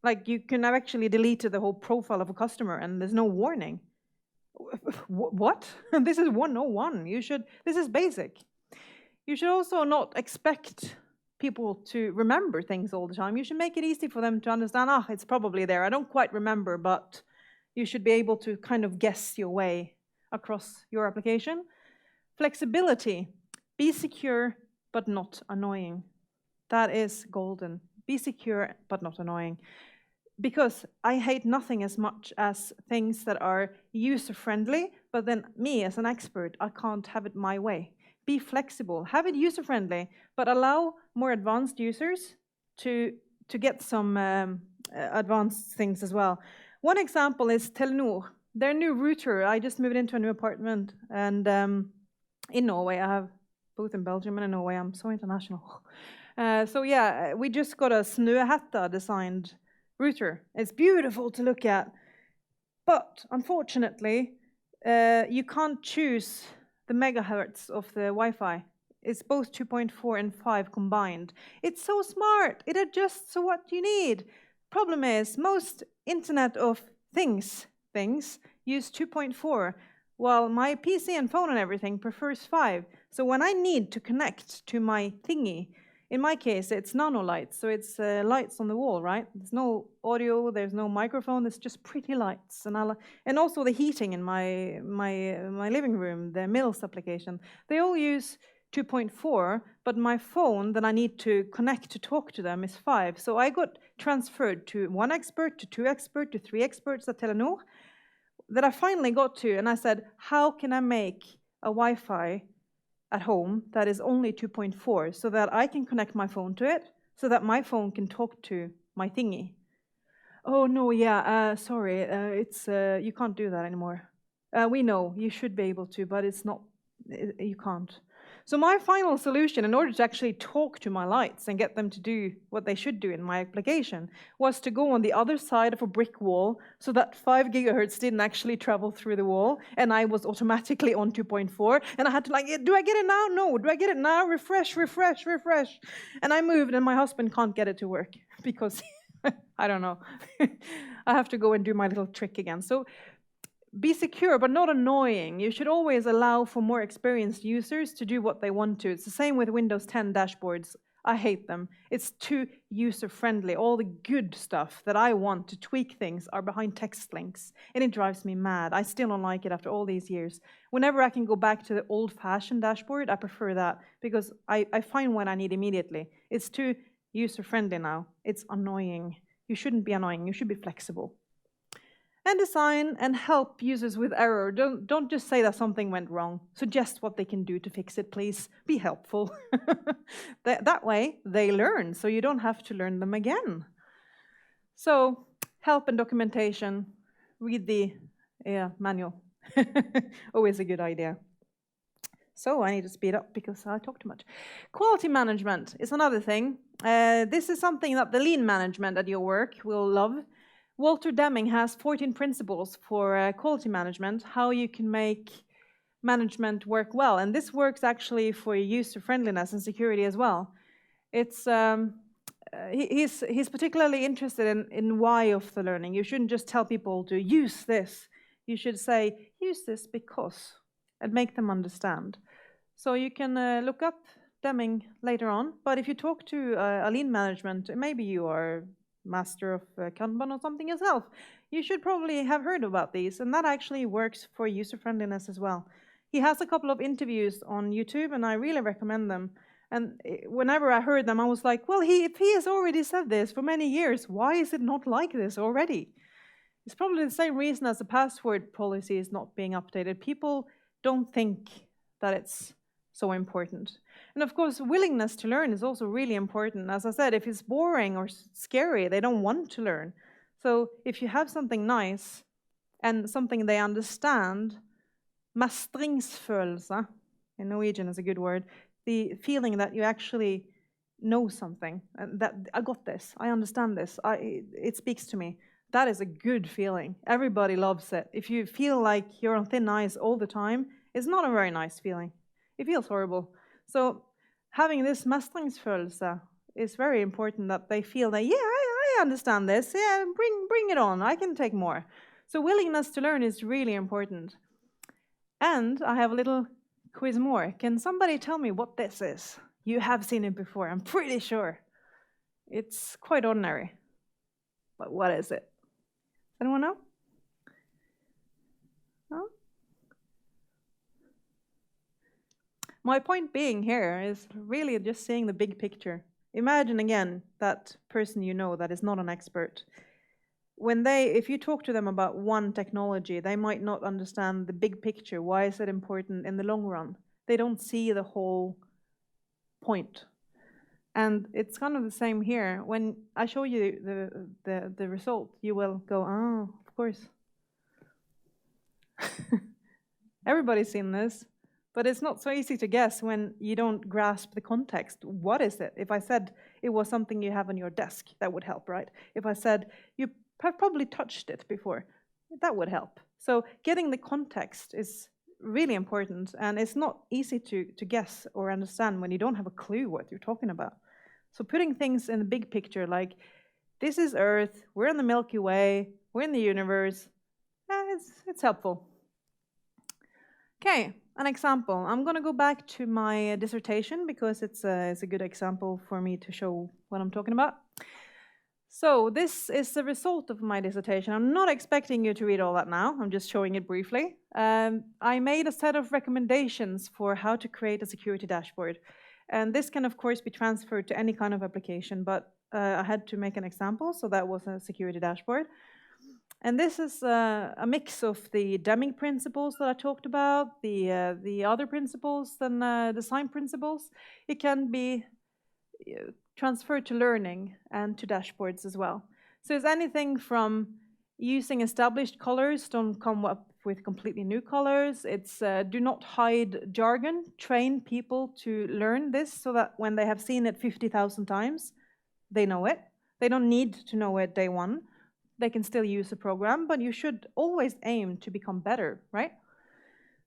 Like you can have actually deleted the whole profile of a customer and there's no warning. What? This is 101. This is basic. You should also not expect people to remember things all the time. You should make it easy for them to understand, it's probably there. I don't quite remember, but you should be able to kind of guess your way across your application. Flexibility. Be secure, but not annoying. That is golden. Be secure, but not annoying. Because I hate nothing as much as things that are user-friendly, but then me as an expert, I can't have it my way. Be flexible, have it user-friendly, but allow more advanced users to get some advanced things as well. One example is Telenor. Their new router, I just moved into a new apartment, and in Norway, I have both in Belgium and in Norway, I'm so international. So yeah, we just got a Snøhetta designed router. It's beautiful to look at, but unfortunately, you can't choose the megahertz of the Wi-Fi. It's both 2.4 and 5 combined. It's so smart. It adjusts to what you need. Problem is, most Internet of Things use 2.4, while my PC and phone and everything prefers 5. So when I need to connect to my thingy, in my case, it's nano lights, so it's lights on the wall, right? There's no audio, there's no microphone, it's just pretty lights. And also the heating in my living room, the Mills application, they all use 2.4, but my phone that I need to connect to talk to them is 5. So I got transferred to 1 expert, to 2 experts, to 3 experts at Telenor. that I finally got to, and I said, how can I make a Wi-Fi at home that is only 2.4 so that I can connect my phone to it, so that my phone can talk to my thingy? Oh, no, yeah, sorry, you can't do that anymore. We know you should be able to, but it's not, you can't. So my final solution, in order to actually talk to my lights and get them to do what they should do in my application, was to go on the other side of a brick wall so that 5 gigahertz didn't actually travel through the wall, and I was automatically on 2.4, and I had to like, do I get it now? No. Do I get it now? Refresh. And I moved, and my husband can't get it to work because, I don't know, I have to go and do my little trick again. So be secure, but not annoying. You should always allow for more experienced users to do what they want to. It's the same with Windows 10 dashboards. I hate them. It's too user-friendly. All the good stuff that I want to tweak things are behind text links, and it drives me mad. I still don't like it after all these years. Whenever I can go back to the old-fashioned dashboard, I prefer that, because I find what I need immediately. It's too user-friendly now. It's annoying. You shouldn't be annoying. You should be flexible. And design and help users with error. Don't just say that something went wrong. Suggest what they can do to fix it, please. Be helpful. That way, they learn, so you don't have to learn them again. So, help and documentation. Read the manual. Always a good idea. So I need to speed up because I talk too much. Quality management is another thing. This is something that the lean management at your work will love. Walter Deming has 14 principles for quality management, how you can make management work well. And this works actually for user friendliness and security as well. It's he's particularly interested in why of the learning. You shouldn't just tell people to use this. You should say, use this because, and make them understand. So you can look up Deming later on. But if you talk to a lean management, maybe you are master of Kanban or something yourself, you should probably have heard about these, and that actually works for user friendliness as well. He has a couple of interviews on YouTube, and I really recommend them. And whenever I heard them, I was like, well, if he has already said this for many years, why is it not like this already? It's probably the same reason as the password policy is not being updated. People don't think that it's so important. And of course, willingness to learn is also really important. As I said, if it's boring or scary, they don't want to learn. So if you have something nice and something they understand, mestringsfølelse, in Norwegian is a good word, the feeling that you actually know something, and that I got this, I understand this, it speaks to me. That is a good feeling. Everybody loves it. If you feel like you're on thin ice all the time, it's not a very nice feeling. It feels horrible. So having this mestringsfølelse is very important, that they feel that, yeah, I understand this. Yeah, bring it on. I can take more. So willingness to learn is really important. And I have a little quiz more. Can somebody tell me what this is? You have seen it before, I'm pretty sure. It's quite ordinary. But what is it? Anyone know? No? My point being here is really just seeing the big picture. Imagine again that person you know that is not an expert. If you talk to them about one technology, they might not understand the big picture. Why is it important in the long run? They don't see the whole point. And it's kind of the same here. When I show you the result, you will go, oh, of course. Everybody's seen this. But it's not so easy to guess when you don't grasp the context. What is it? If I said it was something you have on your desk, that would help, right? If I said you have probably touched it before, that would help. So getting the context is really important, and it's not easy to guess or understand when you don't have a clue what you're talking about. So putting things in the big picture, like this is Earth, we're in the Milky Way, we're in the universe, it's helpful. Okay. An example. I'm going to go back to my dissertation because it's a good example for me to show what I'm talking about. So this is the result of my dissertation. I'm not expecting you to read all that now. I'm just showing it briefly. I made a set of recommendations for how to create a security dashboard. And this can, of course, be transferred to any kind of application, but I had to make an example, so that was a security dashboard. And this is a mix of the Deming principles that I talked about, the other principles than design principles. It can be transferred to learning and to dashboards as well. So it's anything from using established colors, don't come up with completely new colors. It's do not hide jargon, train people to learn this so that when they have seen it 50,000 times, they know it. They don't need to know it day one. They can still use the program, but you should always aim to become better, right?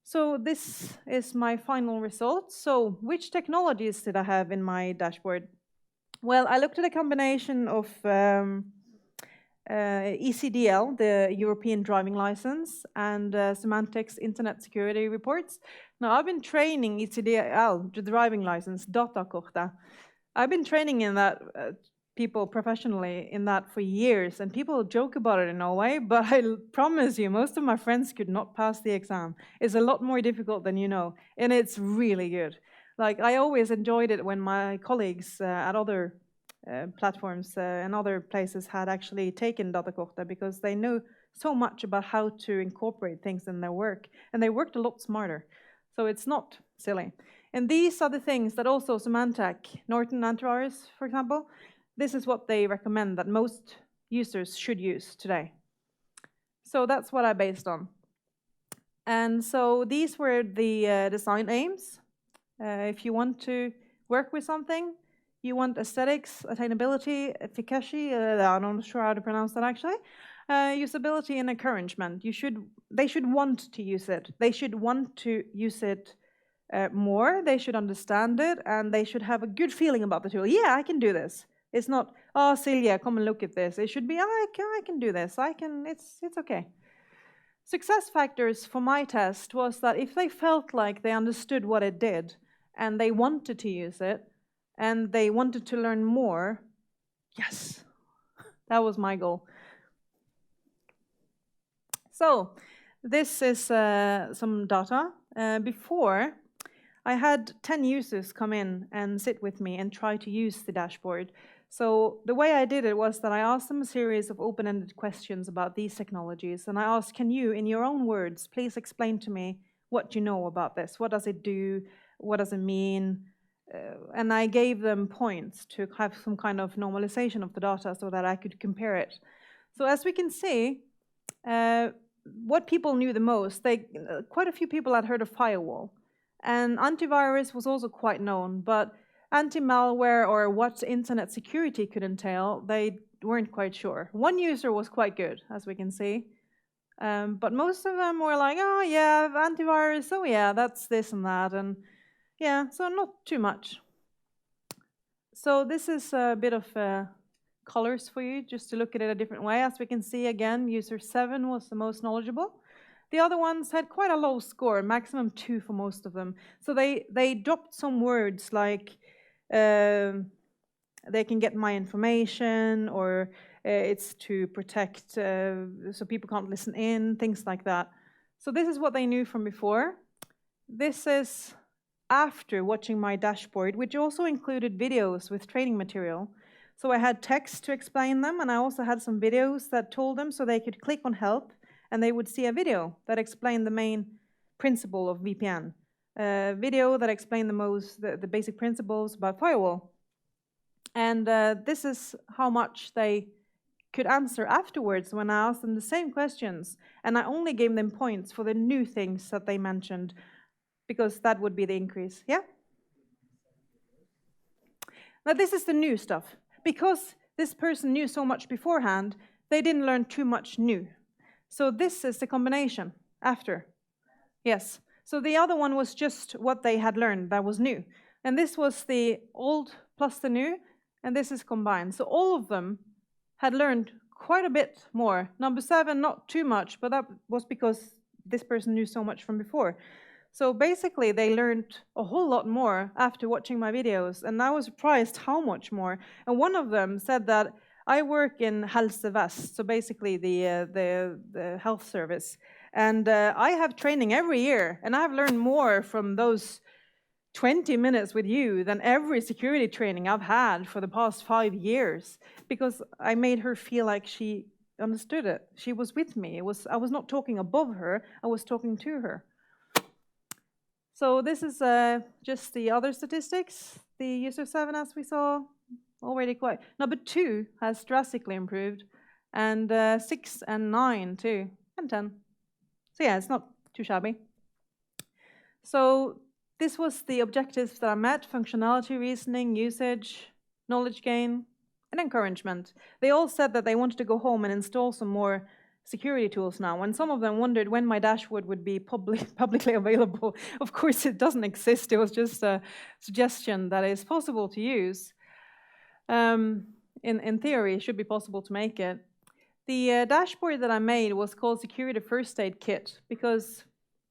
So this is my final result. So which technologies did I have in my dashboard? Well, I looked at a combination of ECDL, the European driving license, and Symantec's internet security reports. Now, I've been training ECDL, the driving license, datakortet. I've been training in that, people professionally in that for years, and people joke about it in Norway, but I promise you, most of my friends could not pass the exam. It's a lot more difficult than you know, and it's really good. Like, I always enjoyed it when my colleagues at other platforms and other places had actually taken datakortet, because they knew so much about how to incorporate things in their work, and they worked a lot smarter. So it's not silly. And these are the things that also Symantec, Norton Antivirus, for example, this is what they recommend that most users should use today. So that's what I based on. And so these were the design aims. If you want to work with something, you want aesthetics, attainability, efficacy, I'm not sure how to pronounce that actually, usability and encouragement. They should want to use it. They should want to use it more, they should understand it, and they should have a good feeling about the tool. Yeah, I can do this. It's not, oh, Silje, come and look at this. It should be, oh, I can do this. It's okay. Success factors for my test was that if they felt like they understood what it did and they wanted to use it and they wanted to learn more, yes, that was my goal. So this is some data. Before, I had 10 users come in and sit with me and try to use the dashboard. So the way I did it was that I asked them a series of open-ended questions about these technologies. And I asked, can you, in your own words, please explain to me what you know about this? What does it do? What does it mean? And I gave them points to have some kind of normalization of the data so that I could compare it. So as we can see, what people knew the most, quite a few people had heard of firewall. And antivirus was also quite known, but anti-malware or what internet security could entail, they weren't quite sure. One user was quite good, as we can see. But most of them were like, oh yeah, antivirus, oh yeah, that's this and that. And yeah, so not too much. So this is a bit of colors for you, just to look at it a different way. As we can see again, user 7 was the most knowledgeable. The other ones had quite a low score, maximum 2 for most of them. So they dropped some words like they can get my information, or it's to protect so people can't listen in, things like that. So this is what they knew from before. This is after watching my dashboard, which also included videos with training material. So I had text to explain them, and I also had some videos that told them so they could click on help, and they would see a video that explained the main principle of VPN. A video that explained the basic principles about firewall. And this is how much they could answer afterwards when I asked them the same questions. And I only gave them points for the new things that they mentioned, because that would be the increase. Yeah? Now this is the new stuff. Because this person knew so much beforehand, they didn't learn too much new. So this is the combination after. Yes. So the other one was just what they had learned that was new. And this was the old plus the new, and this is combined. So all of them had learned quite a bit more. Number 7, not too much, but that was because this person knew so much from before. So basically, they learned a whole lot more after watching my videos, and I was surprised how much more. And one of them said that I work in Helse Vest, so basically the health service. And I have training every year, and I've learned more from those 20 minutes with you than every security training I've had for the past 5 years, because I made her feel like she understood it. She was with me. I was not talking above her, I was talking to her. So this is just the other statistics. The use of 7, as we saw, already quite. Number 2 has drastically improved, and 6 and 9 too, and 10. So yeah, it's not too shabby. So this was the objectives that I met: functionality, reasoning, usage, knowledge gain, and encouragement. They all said that they wanted to go home and install some more security tools now, and some of them wondered when my dashboard would be publicly available. Of course, it doesn't exist. It was just a suggestion that is possible to use. In theory, it should be possible to make it. The dashboard that I made was called Security First Aid Kit because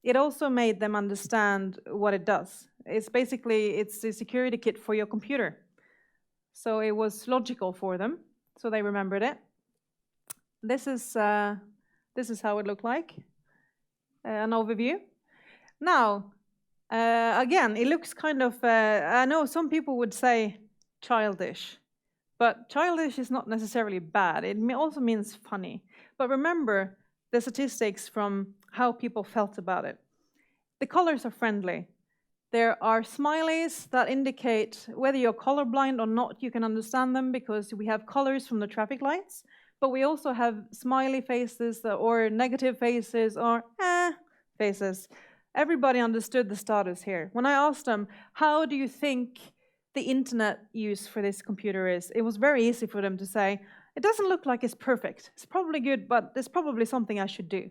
it also made them understand what it does. It's a security kit for your computer. So it was logical for them, so they remembered it. This is how it looked like, an overview. Now, again, it looks kind of, I know some people would say childish, but childish is not necessarily bad. It also means funny. But remember the statistics from how people felt about it. The colors are friendly. There are smileys that indicate whether you're colorblind or not. You can understand them because we have colors from the traffic lights, but we also have smiley faces or negative faces or faces. Everybody understood the status here. When I asked them, how do you think the internet use for this computer is, it was very easy for them to say, it doesn't look like it's perfect. It's probably good, but there's probably something I should do.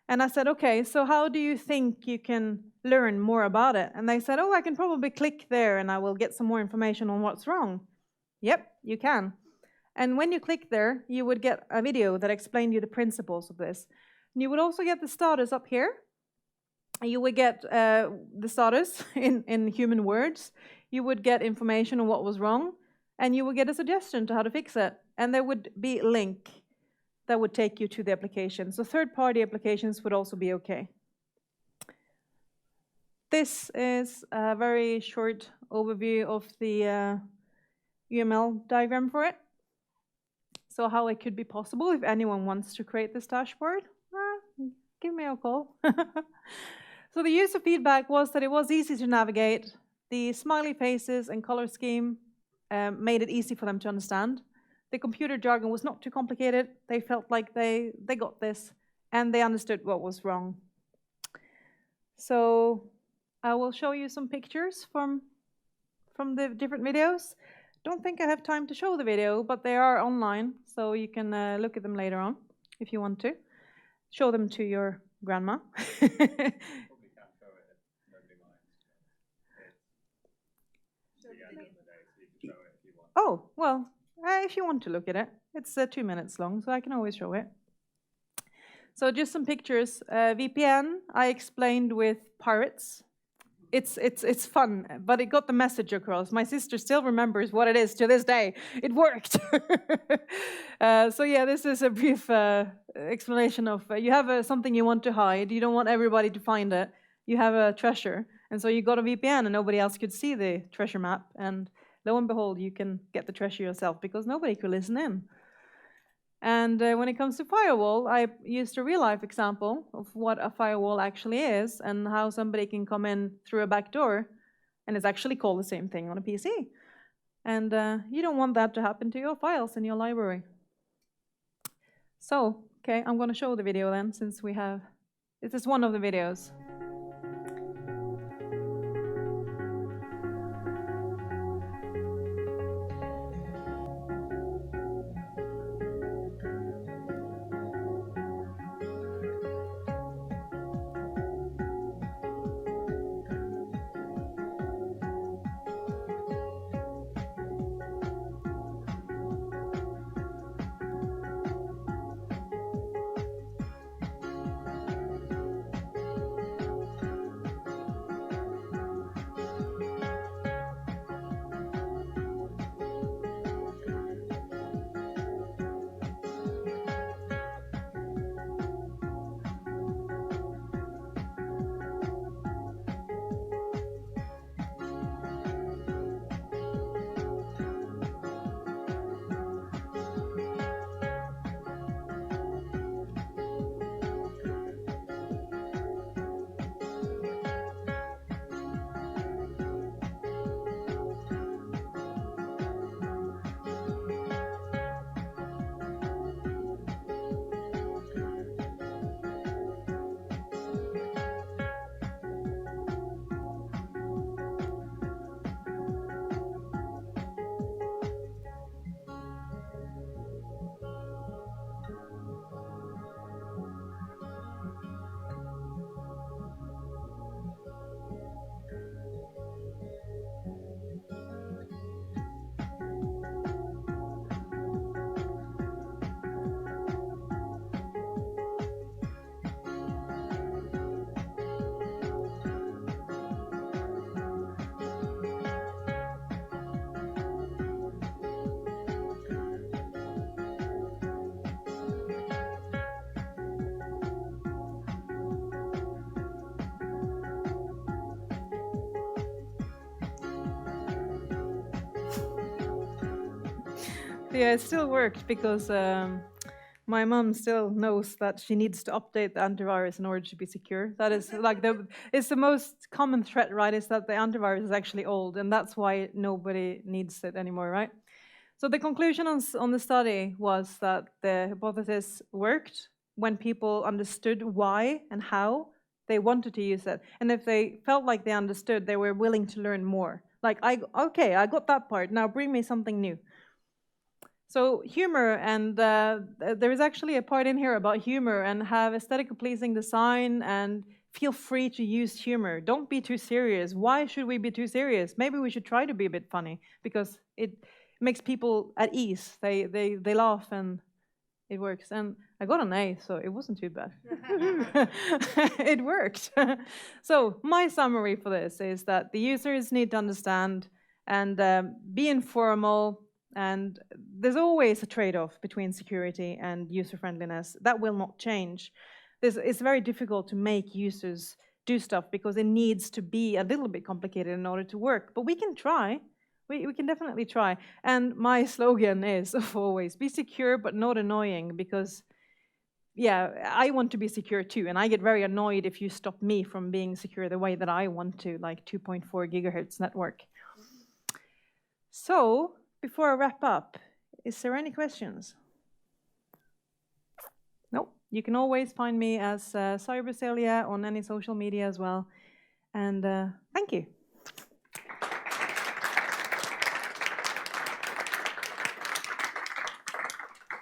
And I said, okay, so how do you think you can learn more about it? And they said, oh, I can probably click there and I will get some more information on what's wrong. Yep, you can. And when you click there, you would get a video that explained you the principles of this. And you would also get the status up here. You would get the status in human words. You would get information on what was wrong. And you would get a suggestion to how to fix it. And there would be a link that would take you to the application. So third-party applications would also be okay. This is a very short overview of the UML diagram for it. So how it could be possible if anyone wants to create this dashboard, give me a call. So the user feedback was that it was easy to navigate. The smiley faces and color scheme made it easy for them to understand. The computer jargon was not too complicated. They felt like they got this, and they understood what was wrong. So I will show you some pictures from the different videos. Don't think I have time to show the video, but they are online, so you can look at them later on if you want to. Show them to your grandma. Oh, well, if you want to look at it. It's 2 minutes long, so I can always show it. So just some pictures. VPN, I explained with pirates. It's fun, but it got the message across. My sister still remembers what it is to this day. It worked. So yeah, this is a brief explanation of you have something you want to hide. You don't want everybody to find it. You have a treasure, and so you got a VPN, and nobody else could see the treasure map. And lo and behold, you can get the treasure yourself because nobody could listen in. And when it comes to firewall, I used a real-life example of what a firewall actually is and how somebody can come in through a back door, and it's actually called the same thing on a PC. And you don't want that to happen to your files in your library. So, okay, I'm going to show the video then, since we have... This is one of the videos. Yeah, it still worked because my mom still knows that she needs to update the antivirus in order to be secure. That is like it's the most common threat, right? Is that the antivirus is actually old, and that's why nobody needs it anymore, right? So the conclusion on the study was that the hypothesis worked when people understood why and how they wanted to use it. And if they felt like they understood, they were willing to learn more. Like, okay, I got that part, now bring me something new. So humor, and there is actually a part in here about humor and have aesthetically pleasing design and feel free to use humor. Don't be too serious. Why should we be too serious? Maybe we should try to be a bit funny because it makes people at ease. They laugh and it works. And I got an A, so it wasn't too bad. It worked. So my summary for this is that the users need to understand and be informal. And there's always a trade-off between security and user-friendliness. That will not change. It's very difficult to make users do stuff because it needs to be a little bit complicated in order to work. But we can try. We can definitely try. And my slogan is always be secure but not annoying, because yeah, I want to be secure too, and I get very annoyed if you stop me from being secure the way that I want to, like 2.4 gigahertz network. So before I wrap up, is there any questions? No. You can always find me as Silje on any social media as well. And thank you.